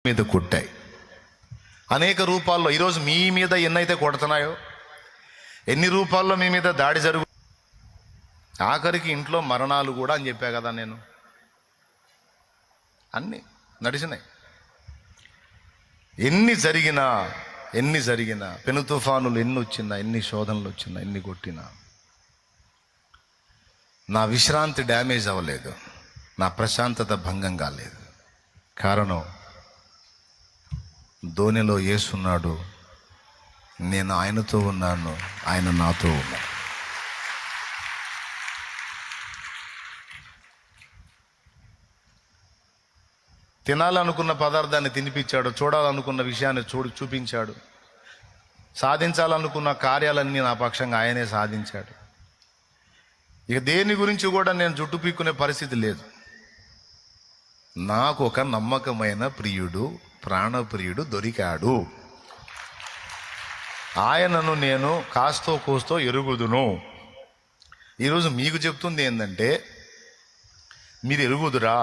మీద కొట్టాయి అనేక రూపాల్లో. ఈరోజు మీ మీద ఎన్నైతే కొడుతున్నాయో, ఎన్ని రూపాల్లో మీ మీద దాడి జరుగు, ఆఖరికి ఇంట్లో మరణాలు కూడా అని చెప్పా కదా నేను. అన్నీ నడిచినాయి. ఎన్ని జరిగినా పెను తుఫానులు ఎన్ని వచ్చినా, ఎన్ని శోధనలు వచ్చినా, ఎన్ని కొట్టినా నా విశ్రాంతి డ్యామేజ్ అవ్వలేదు, నా ప్రశాంతత భంగం కాలేదు. కారణం, ధోనిలో యేసున్నాడు, నేను ఆయనతో ఉన్నాను, ఆయన నాతో ఉన్నాడు. తినాలనుకున్న పదార్థాన్ని తినిపించాడు, చూడాలనుకున్న విషయాన్ని చూపించాడు, సాధించాలనుకున్న కార్యాలన్నీ నా పక్షంగా ఆయనే సాధించాడు. ఇక దేని గురించి కూడా నేను జుట్టు పీక్కునే పరిస్థితి లేదు. నాకు ఒక నమ్మకమైన ప్రియుడు, ప్రాణప్రియుడు దొరికాడు. ఆయనను నేను కాస్తో కోస్తో ఎరుగుదును. ఈరోజు మీకు చెప్తుంది ఏంటంటే, మీరు ఎరుగుదురా?